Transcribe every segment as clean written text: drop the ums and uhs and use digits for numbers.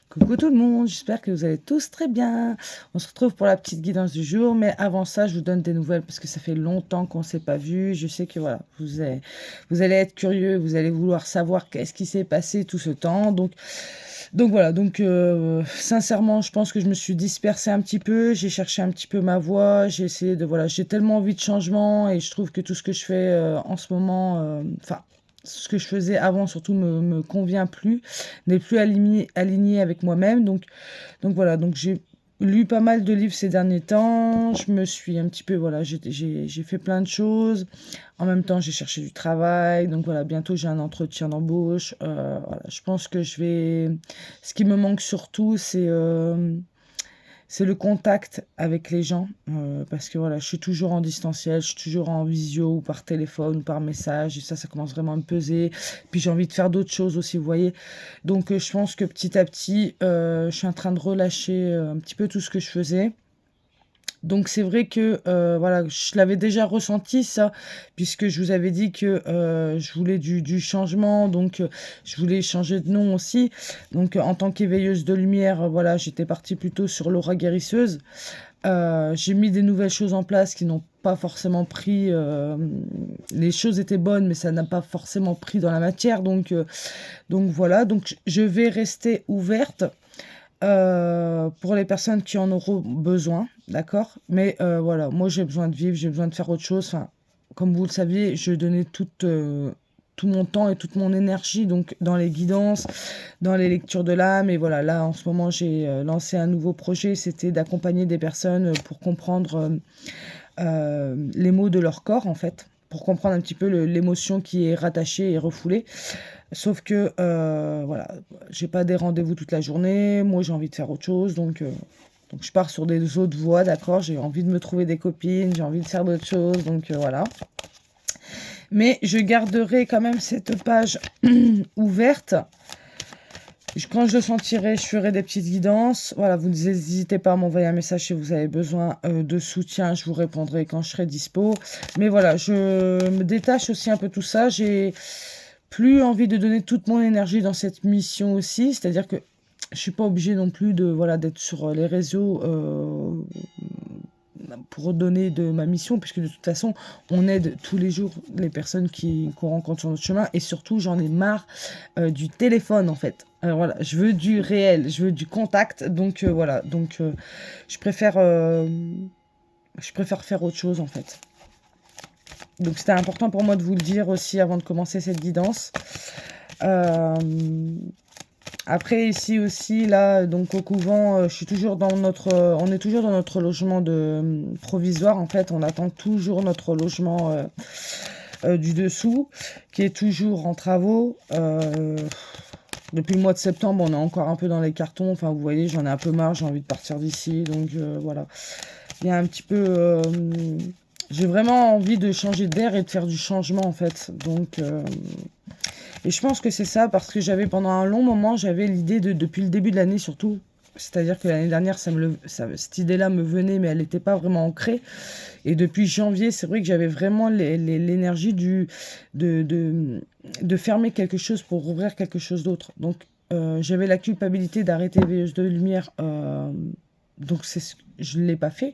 Coucou tout le monde, j'espère que vous allez tous très bien. On se retrouve pour la petite guidance du jour, mais avant ça, je vous donne des nouvelles parce que ça fait longtemps qu'on ne s'est pas vu. Je sais que voilà, vous allez être curieux, vous allez vouloir savoir qu'est-ce qui s'est passé tout ce temps. Donc voilà, sincèrement, je pense que je me suis dispersée un petit peu, j'ai cherché un petit peu ma voie, j'ai essayé de voilà, j'ai tellement envie de changement et je trouve que tout ce que je fais en ce moment, enfin ce que je faisais avant surtout me convient plus, n'est plus aligné avec moi-même. Donc voilà, donc j'ai lu pas mal de livres ces derniers temps. Je me suis un petit peu, voilà, j'ai fait plein de choses. En même temps, j'ai cherché du travail. Donc voilà, bientôt j'ai un entretien d'embauche. Voilà, je pense que je vais. Ce qui me manque surtout, c'est le contact avec les gens, parce que voilà, je suis toujours en distanciel, je suis toujours en visio ou par téléphone ou par message, et ça commence vraiment à me peser. Puis j'ai envie de faire d'autres choses aussi, vous voyez. Donc je pense que petit à petit, je suis en train de relâcher un petit peu tout ce que je faisais. Donc c'est vrai que voilà, je l'avais déjà ressenti ça, puisque je vous avais dit que je voulais du changement, je voulais changer de nom aussi. Donc en tant qu'éveilleuse de lumière, voilà, j'étais partie plutôt sur l'aura guérisseuse. J'ai mis des nouvelles choses en place qui n'ont pas forcément pris. Les choses étaient bonnes, mais ça n'a pas forcément pris dans la matière. Donc voilà, donc je vais rester ouverte pour les personnes qui en auront besoin, d'accord? Mais voilà, moi j'ai besoin de vivre, j'ai besoin de faire autre chose. Enfin, comme vous le saviez, je donnais tout mon temps et toute mon énergie donc dans les guidances, dans les lectures de l'âme. Et voilà, là en ce moment j'ai lancé un nouveau projet, c'était d'accompagner des personnes pour comprendre les mots de leur corps en fait, pour comprendre un petit peu l'émotion qui est rattachée et refoulée. Sauf que, voilà, j'ai pas des rendez-vous toute la journée. Moi, j'ai envie de faire autre chose. Donc je pars sur des autres voies, d'accord. J'ai envie de me trouver des copines, j'ai envie de faire d'autres choses. Voilà. Mais je garderai quand même cette page ouverte. Quand je le sentirai, je ferai des petites guidances. Voilà, vous n'hésitez pas à m'envoyer un message si vous avez besoin de soutien. Je vous répondrai quand je serai dispo. Mais voilà, je me détache aussi un peu de tout ça. J'ai plus envie de donner toute mon énergie dans cette mission aussi. C'est-à-dire que je suis pas obligée non plus de voilà d'être sur les réseaux pour donner de ma mission, puisque de toute façon, on aide tous les jours les personnes qu'on rencontre sur notre chemin. Et surtout, j'en ai marre du téléphone, en fait. Alors voilà, je veux du réel, je veux du contact. Voilà, je préfère faire autre chose, en fait. Donc c'était important pour moi de vous le dire aussi avant de commencer cette guidance. Euh, Après ici aussi là donc au couvent, je suis toujours dans on est toujours dans notre logement provisoire en fait. On attend toujours notre logement du dessous qui est toujours en travaux. Depuis le mois de septembre, on est encore un peu dans les cartons. Enfin, vous voyez, j'en ai un peu marre, j'ai envie de partir d'ici. Voilà. Il y a un petit peu. J'ai vraiment envie de changer d'air et de faire du changement en fait. Et je pense que c'est ça parce que j'avais pendant un long moment, j'avais l'idée depuis le début de l'année surtout. C'est-à-dire que l'année dernière, cette idée-là me venait, mais elle n'était pas vraiment ancrée. Et depuis janvier, c'est vrai que j'avais vraiment l'énergie de fermer quelque chose pour rouvrir quelque chose d'autre. Donc, j'avais la culpabilité d'arrêter Veilleuse de Lumière. Je ne l'ai pas fait.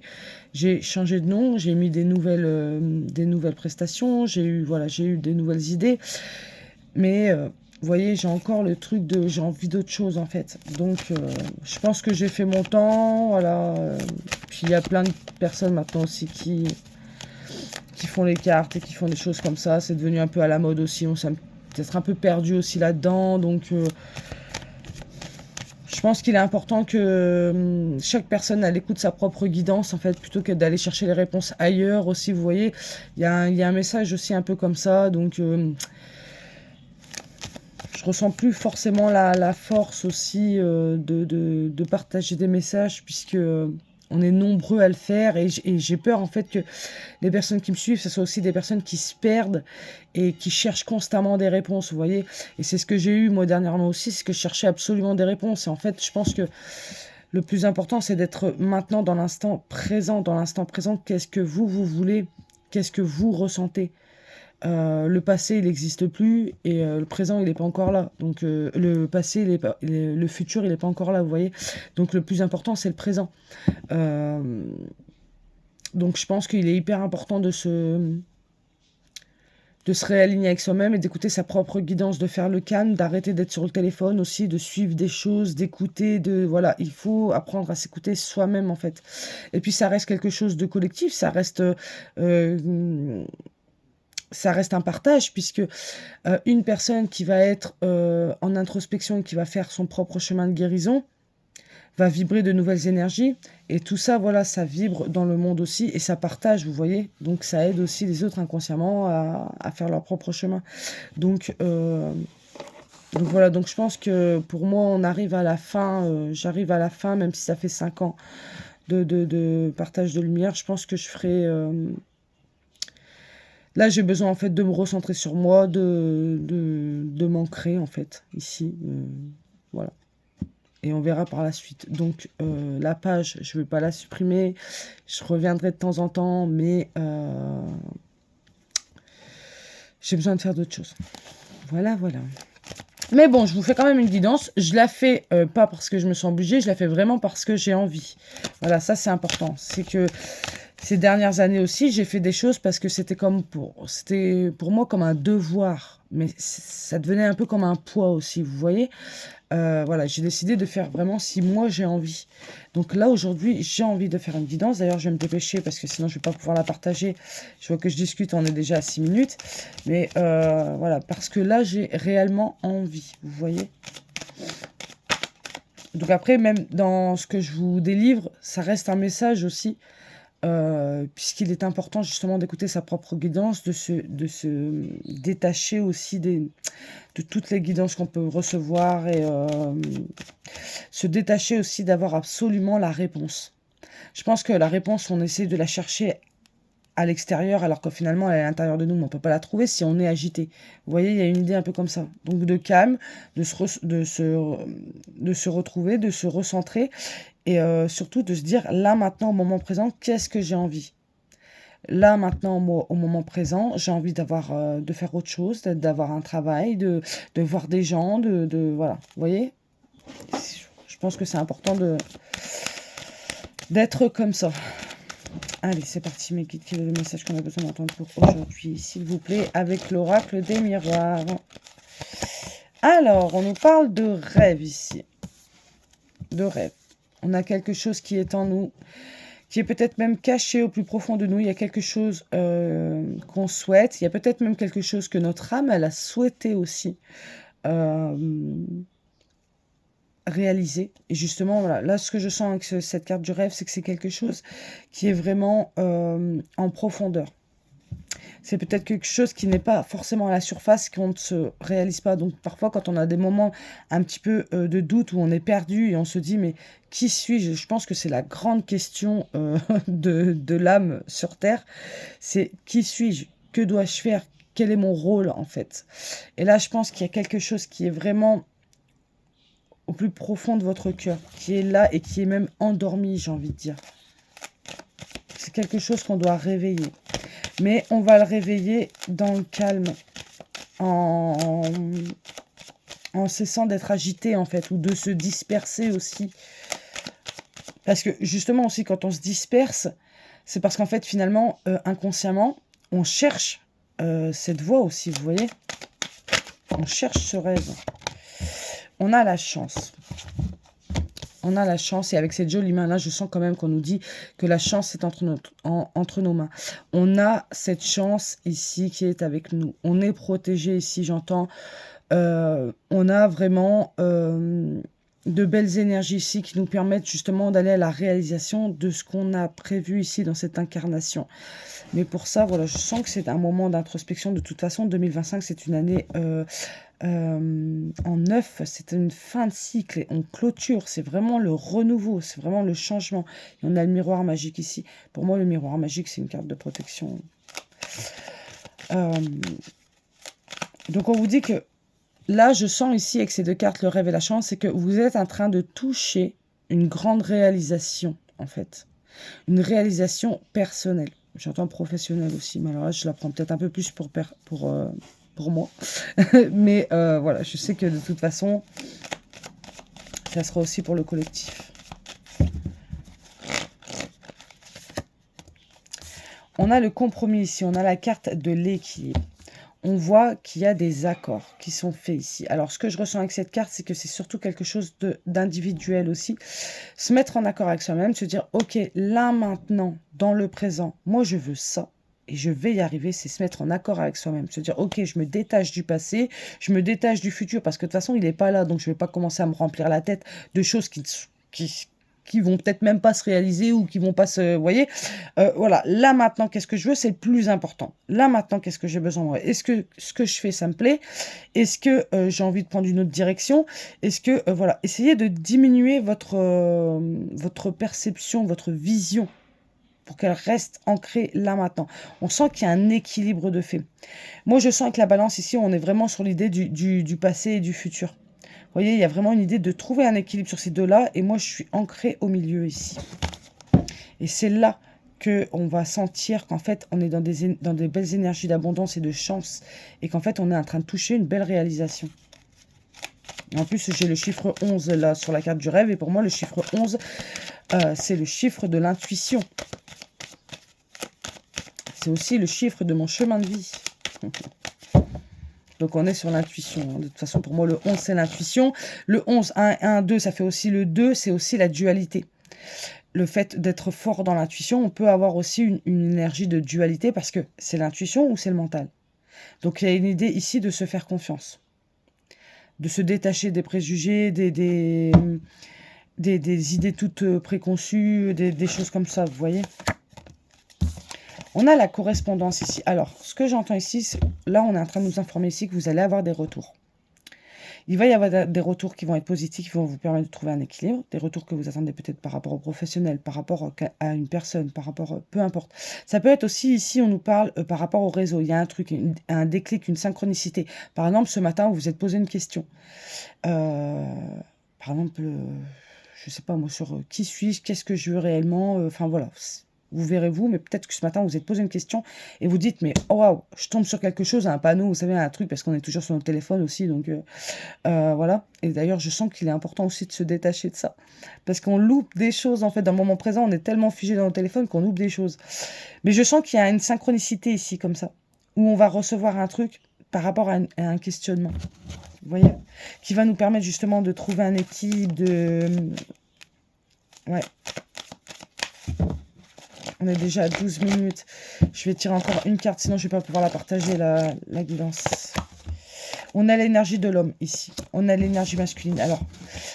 J'ai changé de nom, j'ai mis des nouvelles prestations, j'ai eu des nouvelles idées. Mais vous voyez, j'ai encore le truc j'ai envie d'autre chose en fait. Je pense que j'ai fait mon temps, voilà. Puis il y a plein de personnes maintenant aussi qui font les cartes et qui font des choses comme ça. C'est devenu un peu à la mode aussi. On s'est peut-être un peu perdu aussi là-dedans. Je pense qu'il est important que chaque personne elle écoute sa propre guidance en fait, plutôt que d'aller chercher les réponses ailleurs aussi. Vous voyez, il y a un message aussi un peu comme ça. Je ressens plus forcément la force aussi de partager des messages puisque on est nombreux à le faire et j'ai peur en fait que les personnes qui me suivent, ce soit aussi des personnes qui se perdent et qui cherchent constamment des réponses, vous voyez. Et c'est ce que j'ai eu moi dernièrement aussi, c'est que je cherchais absolument des réponses. Et en fait, je pense que le plus important, c'est d'être maintenant dans l'instant présent. Dans l'instant présent, qu'est-ce que vous voulez? Qu'est-ce que vous ressentez? Le passé, il n'existe plus et le présent, il n'est pas encore là. Donc, le passé, le futur, il n'est pas encore là, vous voyez. Donc, le plus important, c'est le présent. Euh, donc, je pense qu'il est hyper important de se réaligner avec soi-même et d'écouter sa propre guidance, de faire le calme, d'arrêter d'être sur le téléphone aussi, de suivre des choses, d'écouter, voilà, il faut apprendre à s'écouter soi-même en fait. Et puis ça reste quelque chose de collectif, ça reste un partage puisque une personne qui va être en introspection et qui va faire son propre chemin de guérison va vibrer de nouvelles énergies. Et tout ça, voilà, ça vibre dans le monde aussi et ça partage, vous voyez. Donc ça aide aussi les autres inconsciemment à faire leur propre chemin. Donc voilà, donc je pense que pour moi, on arrive à la fin, j'arrive à la fin, même si ça fait 5 ans de partage de lumière, je pense que je ferai... Là, j'ai besoin en fait de me recentrer sur moi, de m'ancrer en fait, ici. Voilà. Et on verra par la suite. Donc, la page, je ne vais pas la supprimer. Je reviendrai de temps en temps, mais j'ai besoin de faire d'autres choses. Voilà, voilà. Mais bon, je vous fais quand même une guidance. Je la fais pas parce que je me sens obligée, je la fais vraiment parce que j'ai envie. Voilà, ça c'est important. C'est que ces dernières années aussi, j'ai fait des choses parce que c'était pour moi comme un devoir. Mais ça devenait un peu comme un poids aussi, vous voyez. Voilà, j'ai décidé de faire vraiment si moi j'ai envie. Donc là, aujourd'hui, j'ai envie de faire une guidance. D'ailleurs, je vais me dépêcher parce que sinon, je ne vais pas pouvoir la partager. Je vois que je discute, on est déjà à 6 minutes. Mais voilà, parce que là, j'ai réellement envie, vous voyez. Donc après, même dans ce que je vous délivre, ça reste un message aussi. Puisqu'il est important justement d'écouter sa propre guidance, de se détacher aussi de toutes les guidances qu'on peut recevoir et se détacher aussi d'avoir absolument la réponse. Je pense que la réponse, on essaie de la chercher à l'extérieur alors que finalement elle est à l'intérieur de nous, mais on ne peut pas la trouver si on est agité. Vous voyez, il y a une idée un peu comme ça. Donc de calme, de se retrouver, de se recentrer et surtout de se dire là maintenant au moment présent, qu'est-ce que j'ai envie? Là maintenant au moment présent, j'ai envie de faire autre chose, d'avoir un travail, de voir des gens, voilà. Vous voyez? Je pense que c'est important d'être comme ça. Allez, c'est parti, mes guides, quel est le message qu'on a besoin d'entendre pour aujourd'hui, s'il vous plaît, avec l'oracle des miroirs. Alors, on nous parle de rêve ici. De rêve. On a quelque chose qui est en nous, qui est peut-être même caché au plus profond de nous. Il y a quelque chose qu'on souhaite. Il y a peut-être même quelque chose que notre âme, elle a souhaité aussi réaliser. Et justement, voilà, là, ce que je sens avec cette carte du rêve, c'est que c'est quelque chose qui est vraiment en profondeur. C'est peut-être quelque chose qui n'est pas forcément à la surface, qu'on ne se réalise pas. Donc parfois, quand on a des moments un petit peu de doute, où on est perdu et on se dit, mais qui suis-je? Je pense que c'est la grande question de l'âme sur Terre. C'est qui suis-je? Que dois-je faire? Quel est mon rôle en fait? Et là, je pense qu'il y a quelque chose qui est vraiment au plus profond de votre cœur, qui est là et qui est même endormi, j'ai envie de dire. C'est quelque chose qu'on doit réveiller. Mais on va le réveiller dans le calme, en cessant d'être agité, en fait, ou de se disperser aussi. Parce que, justement, aussi, quand on se disperse, c'est parce qu'en fait, finalement, inconsciemment, on cherche cette voie aussi, vous voyez? On cherche ce rêve. On a la chance. On a la chance, et avec cette jolie main-là, je sens quand même qu'on nous dit que la chance est entre nos mains. On a cette chance ici qui est avec nous. On est protégé ici, j'entends. On a vraiment de belles énergies ici qui nous permettent justement d'aller à la réalisation de ce qu'on a prévu ici dans cette incarnation. Mais pour ça, voilà, je sens que c'est un moment d'introspection. De toute façon, 2025, c'est une année... en neuf, c'est une fin de cycle et on clôture, c'est vraiment le renouveau, c'est vraiment le changement. Et on a le miroir magique ici. Pour moi, le miroir magique, c'est une carte de protection. Donc on vous dit que là, je sens ici avec ces deux cartes, le rêve et la chance, c'est que vous êtes en train de toucher une grande réalisation, en fait. Une réalisation personnelle. J'entends professionnel aussi, mais alors là, je la prends peut-être un peu plus pour moi. Mais voilà, je sais que de toute façon, ça sera aussi pour le collectif. On a le compromis ici, on a la carte de l'équilibre. On voit qu'il y a des accords qui sont faits ici. Alors, ce que je ressens avec cette carte, c'est que c'est surtout quelque chose d'individuel aussi. Se mettre en accord avec soi-même, se dire, ok, là, maintenant, dans le présent, moi, je veux ça. Et je vais y arriver, c'est se mettre en accord avec soi-même. Se dire, ok, je me détache du passé, je me détache du futur, parce que de toute façon, il n'est pas là, donc je ne vais pas commencer à me remplir la tête de choses qui vont peut-être même pas se réaliser ou qui vont pas se... Vous voyez, voilà, là maintenant, qu'est-ce que je veux? C'est le plus important. Là maintenant, qu'est-ce que j'ai besoin? Est-ce que ce que je fais, ça me plaît? Est-ce que j'ai envie de prendre une autre direction? Est-ce que, voilà, essayez de diminuer votre perception, votre vision pour qu'elle reste ancrée là maintenant. On sent qu'il y a un équilibre de fait. Moi, je sens que la balance ici, on est vraiment sur l'idée du passé et du futur. Vous voyez, il y a vraiment une idée de trouver un équilibre sur ces deux-là. Et moi, je suis ancrée au milieu ici. Et c'est là qu'on va sentir qu'en fait, on est dans des belles énergies d'abondance et de chance. Et qu'en fait, on est en train de toucher une belle réalisation. Et en plus, j'ai le chiffre 11 là sur la carte du rêve. Et pour moi, le chiffre 11, c'est le chiffre de l'intuition. C'est aussi le chiffre de mon chemin de vie. Donc, on est sur l'intuition. De toute façon, pour moi, le 11, c'est l'intuition. Le 11, 1, 1, 2, ça fait aussi le 2. C'est aussi la dualité. Le fait d'être fort dans l'intuition, on peut avoir aussi une énergie de dualité parce que c'est l'intuition ou c'est le mental. Donc, il y a une idée ici de se faire confiance. De se détacher des préjugés, des idées toutes préconçues, des choses comme ça, vous voyez. On a la correspondance ici. Alors, ce que j'entends ici, là, on est en train de nous informer ici que vous allez avoir des retours. Il va y avoir des retours qui vont être positifs, qui vont vous permettre de trouver un équilibre. Des retours que vous attendez peut-être par rapport au professionnel, par rapport à une personne, par rapport... peu importe. Ça peut être aussi, ici, on nous parle par rapport au réseau. Il y a un truc, un déclic, une synchronicité. Par exemple, ce matin, vous vous êtes posé une question. Par exemple, je ne sais pas moi, sur qui suis-je, qu'est-ce que je veux réellement. Enfin, voilà. Vous verrez vous, mais peut-être que ce matin, vous vous êtes posé une question et vous dites, mais oh waouh, je tombe sur quelque chose, un panneau, vous savez, un truc, parce qu'on est toujours sur notre téléphone aussi, donc voilà. Et d'ailleurs, je sens qu'il est important aussi de se détacher de ça, parce qu'on loupe des choses, en fait, dans le moment présent, on est tellement figé dans notre téléphone qu'on loupe des choses. Mais je sens qu'il y a une synchronicité ici, comme ça, où on va recevoir un truc par rapport à un questionnement, vous voyez, qui va nous permettre justement de trouver un équilibre, Ouais. On est déjà à 12 minutes. Je vais tirer encore une carte, sinon je ne vais pas pouvoir la partager, la guidance. On a l'énergie de l'homme ici. On a l'énergie masculine. Alors,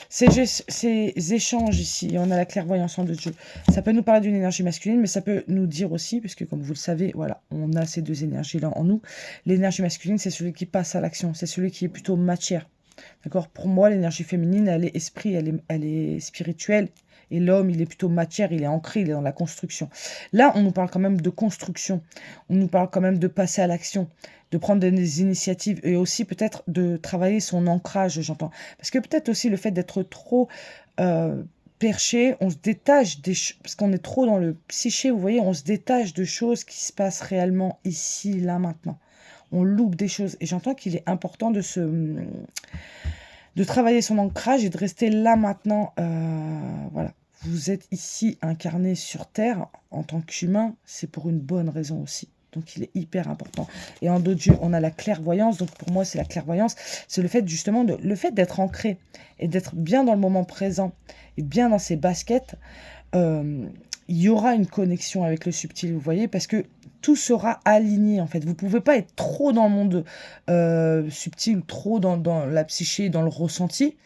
ces échanges ici, on a la clairvoyance en deux jeux. Ça peut nous parler d'une énergie masculine, mais ça peut nous dire aussi, parce que comme vous le savez, voilà, on a ces deux énergies-là en nous. L'énergie masculine, c'est celui qui passe à l'action. C'est celui qui est plutôt matière. D'accord? Pour moi, l'énergie féminine, elle est esprit, elle est spirituelle. Et l'homme, il est plutôt matière, il est ancré, il est dans la construction. Là, on nous parle quand même de construction. On nous parle quand même de passer à l'action, de prendre des initiatives et aussi peut-être de travailler son ancrage, j'entends. Parce que peut-être aussi le fait d'être trop perché, on se détache des choses, parce qu'on est trop dans le psyché, vous voyez, on se détache de choses qui se passent réellement ici, là, maintenant. On loupe des choses. Et j'entends qu'il est important de travailler son ancrage et de rester là maintenant. Voilà. Vous êtes ici incarné sur Terre en tant qu'humain, c'est pour une bonne raison aussi. Donc il est hyper important. Et en d'autres jeux, on a la clairvoyance. Donc pour moi, c'est la clairvoyance. C'est le fait justement le fait d'être ancré et d'être bien dans le moment présent et bien dans ses baskets. Il y aura une connexion avec le subtil, vous voyez, parce que tout sera aligné, en fait. Vous ne pouvez pas être trop dans le monde subtil, trop dans la psyché, dans le ressenti,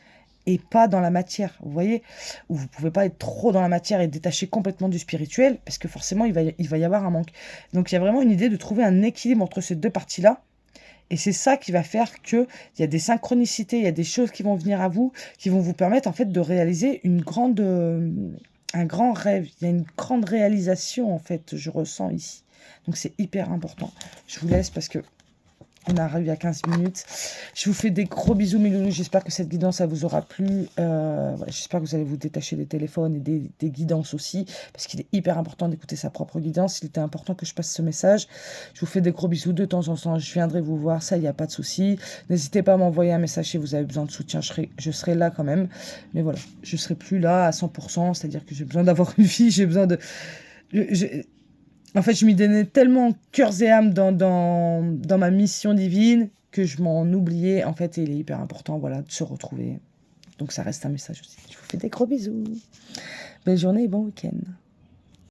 et pas dans la matière, vous voyez. Ou vous ne pouvez pas être trop dans la matière et détacher complètement du spirituel, parce que forcément, il va y avoir un manque. Donc, il y a vraiment une idée de trouver un équilibre entre ces deux parties-là. Et c'est ça qui va faire qu'il y a des synchronicités, il y a des choses qui vont venir à vous, qui vont vous permettre, en fait, de réaliser un grand rêve. Il y a une grande réalisation, en fait, je ressens ici. Donc, c'est hyper important. Je vous laisse parce que On arrive à 15 minutes. Je vous fais des gros bisous, mes loulous. J'espère que cette guidance, ça vous aura plu. Voilà, j'espère que vous allez vous détacher des téléphones et des guidances aussi. Parce qu'il est hyper important d'écouter sa propre guidance. Il était important que je passe ce message. Je vous fais des gros bisous. De temps en temps, je viendrai vous voir. Ça, il n'y a pas de souci. N'hésitez pas à m'envoyer un message si vous avez besoin de soutien. Je serai là quand même. Mais voilà, je ne serai plus là à 100%. C'est-à-dire que j'ai besoin d'avoir une vie. J'ai besoin de... En fait, je m'y donnais tellement cœurs et âme dans ma mission divine que je m'en oubliais. En fait, et il est hyper important, voilà, de se retrouver. Donc, ça reste un message aussi. Je vous fais des gros bisous. Belle journée et bon week-end.